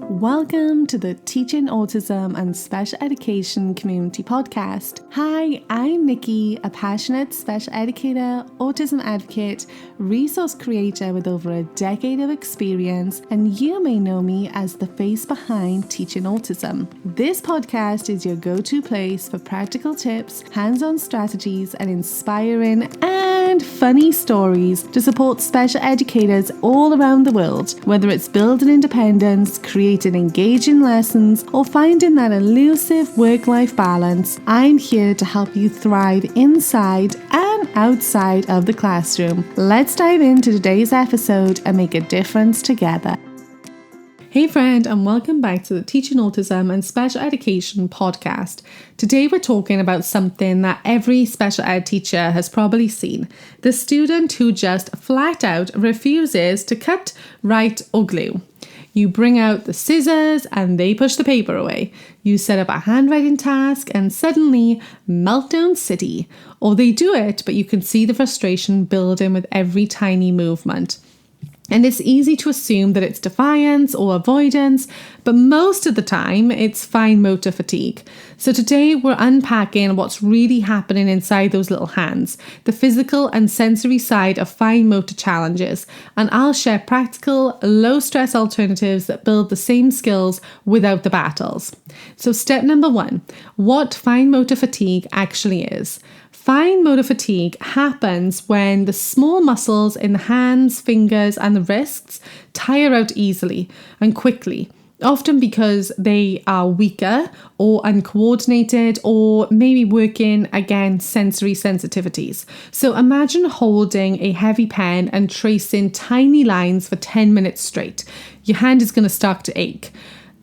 Welcome to the Teaching Autism and Special Education Community Podcast. Hi, I'm Nikki, a passionate special educator, autism advocate, resource creator with over a decade of experience, and you may know me as the face behind Teaching Autism. This podcast is your go-to place for practical tips, hands-on strategies, and inspiring and funny stories to support special educators all around the world, whether it's building independence, creating engaging lessons, or finding that elusive work-life balance. I'm here to help you thrive inside and outside of the classroom. Let's dive into today's episode and make a difference together. Hey friend, and welcome back to the Teaching Autism and Special Education podcast. Today we're talking about something that every special ed teacher has probably seen. The student who just flat out refuses to cut, write, or glue. You bring out the scissors and they push the paper away. You set up a handwriting task and suddenly meltdown city. Or they do it, but you can see the frustration building with every tiny movement. And it's easy to assume that it's defiance or avoidance, but most of the time it's fine motor fatigue. So today we're unpacking what's really happening inside those little hands, the physical and sensory side of fine motor challenges, and I'll share practical, low-stress alternatives that build the same skills without the battles. So step number 1, what fine motor fatigue actually is. Fine motor fatigue happens when the small muscles in the hands, fingers, and the wrists tire out easily and quickly, often because they are weaker or uncoordinated or maybe working against sensory sensitivities. So imagine holding a heavy pen and tracing tiny lines for 10 minutes straight. Your hand is going to start to ache.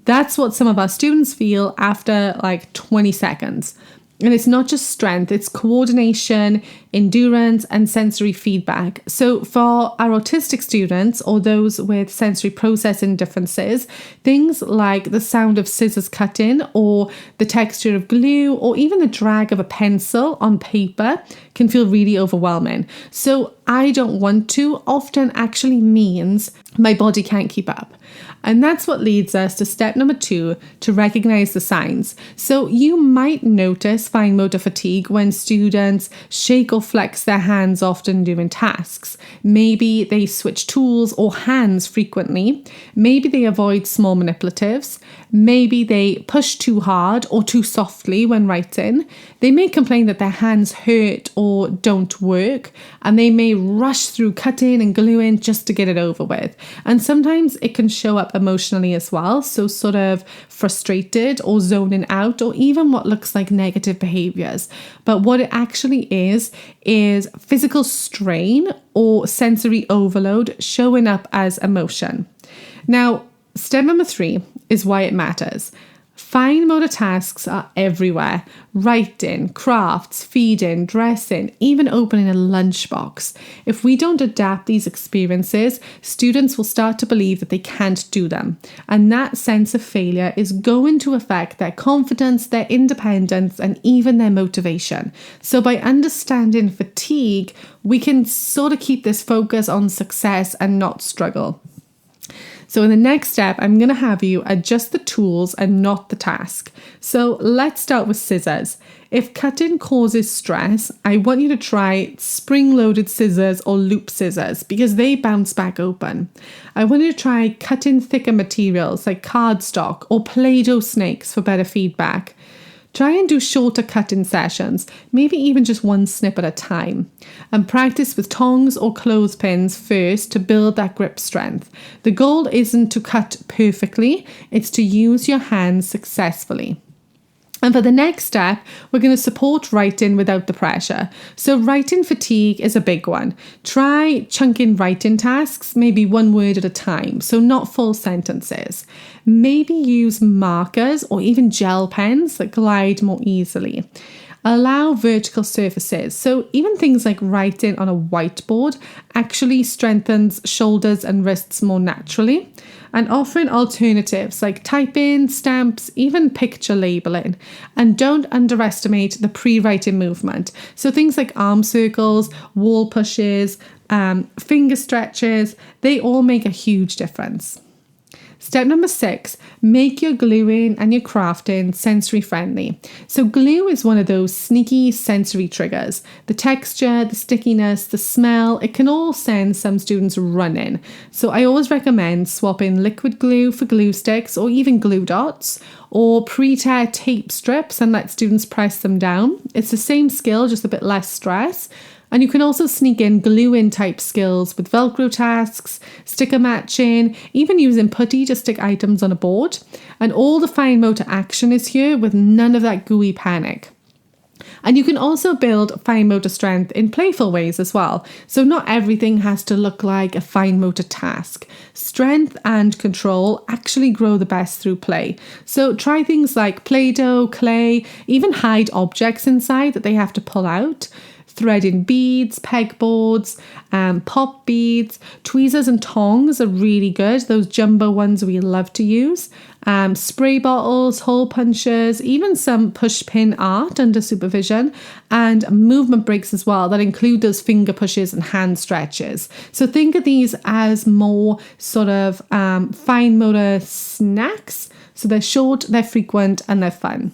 That's what some of our students feel after like 20 seconds. And it's not just strength, it's coordination, endurance, and sensory feedback. So for our autistic students or those with sensory processing differences, things like the sound of scissors cutting or the texture of glue or even the drag of a pencil on paper can feel really overwhelming. So I don't want to often actually means my body can't keep up. And that's what leads us to step number 2, to recognize the signs. So you might notice fine motor fatigue when students shake or flex their hands often during tasks. Maybe they switch tools or hands frequently. Maybe they avoid small manipulatives. Maybe they push too hard or too softly when writing. They may complain that their hands hurt or don't work, and they may rush through cutting and gluing just to get it over with. And sometimes it can show up emotionally as well, so sort of frustrated or zoning out, or even what looks like negative behaviors. But what it actually is physical strain or sensory overload showing up as emotion. Now, step number 3 is why it matters. Fine motor tasks are everywhere. Writing, crafts, feeding, dressing, even opening a lunchbox. If we don't adapt these experiences, students will start to believe that they can't do them. And that sense of failure is going to affect their confidence, their independence, and even their motivation. So by understanding fatigue, we can sort of keep this focus on success and not struggle. So in the next step, I'm going to have you adjust the tools and not the task. So let's start with scissors. If cutting causes stress, I want you to try spring-loaded scissors or loop scissors because they bounce back open. I want you to try cutting thicker materials like cardstock or Play-Doh snakes for better feedback. Try and do shorter cutting sessions, maybe even just one snip at a time. And practice with tongs or clothespins first to build that grip strength. The goal isn't to cut perfectly, it's to use your hands successfully. And for the next step, we're going to support writing without the pressure. So writing fatigue is a big one. Try chunking writing tasks, maybe one word at a time, so not full sentences. Maybe use markers or even gel pens that glide more easily. Allow vertical surfaces. So even things like writing on a whiteboard actually strengthens shoulders and wrists more naturally. And offering alternatives like typing, stamps, even picture labeling. And don't underestimate the pre-writing movement. So things like arm circles, wall pushes, finger stretches, they all make a huge difference. Step number 6, make your gluing and your crafting sensory friendly. So glue is one of those sneaky sensory triggers. The texture, the stickiness, the smell, it can all send some students running. So I always recommend swapping liquid glue for glue sticks or even glue dots, or pre-tear tape strips and let students press them down. It's the same skill, just a bit less stress. And you can also sneak in glue-in type skills with Velcro tasks, sticker matching, even using putty to stick items on a board. And all the fine motor action is here with none of that gooey panic. And you can also build fine motor strength in playful ways as well. So not everything has to look like a fine motor task. Strength and control actually grow the best through play. So try things like Play-Doh, clay, even hide objects inside that they have to pull out. Threading beads, pegboards, pop beads, tweezers and tongs are really good. Those jumbo ones we love to use. Spray bottles, hole punchers, even some push pin art under supervision, and movement breaks as well that include those finger pushes and hand stretches. So think of these as more sort of fine motor snacks. So they're short, they're frequent, and they're fun.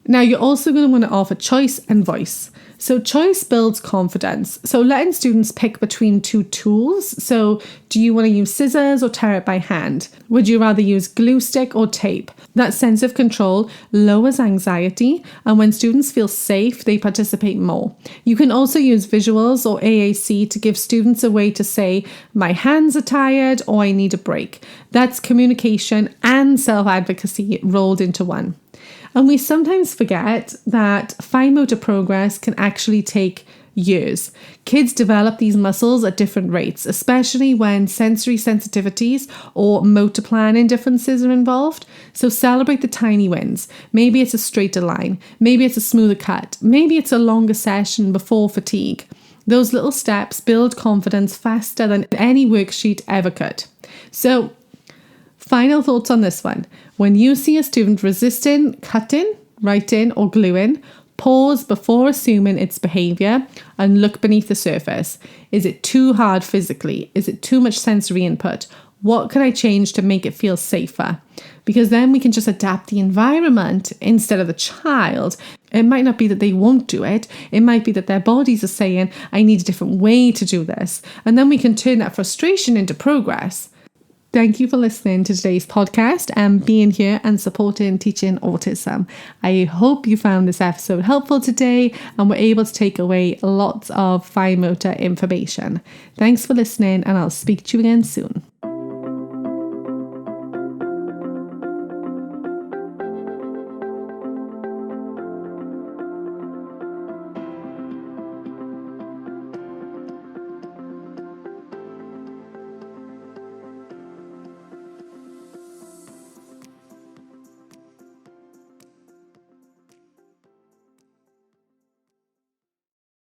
Now you're also going to want to offer choice and voice. So choice builds confidence. So letting students pick between two tools. So do you want to use scissors or tear it by hand? Would you rather use glue stick or tape? That sense of control lowers anxiety, and when students feel safe, they participate more. You can also use visuals or AAC to give students a way to say, my hands are tired or I need a break. That's communication and self-advocacy rolled into one. And we sometimes forget that fine motor progress can actually take years. Kids develop these muscles at different rates, especially when sensory sensitivities or motor planning differences are involved. So celebrate the tiny wins. Maybe it's a straighter line. Maybe it's a smoother cut. Maybe it's a longer session before fatigue. Those little steps build confidence faster than any worksheet ever could. So, final thoughts on this one. When you see a student resisting, cutting, writing, or gluing, pause before assuming its behaviour and look beneath the surface. Is it too hard physically? Is it too much sensory input? What can I change to make it feel safer? Because then we can just adapt the environment instead of the child. It might not be that they won't do it. It might be that their bodies are saying, I need a different way to do this. And then we can turn that frustration into progress. Thank you for listening to today's podcast and being here and supporting Teaching Autism. I hope you found this episode helpful today and were able to take away lots of fine motor information. Thanks for listening, and I'll speak to you again soon.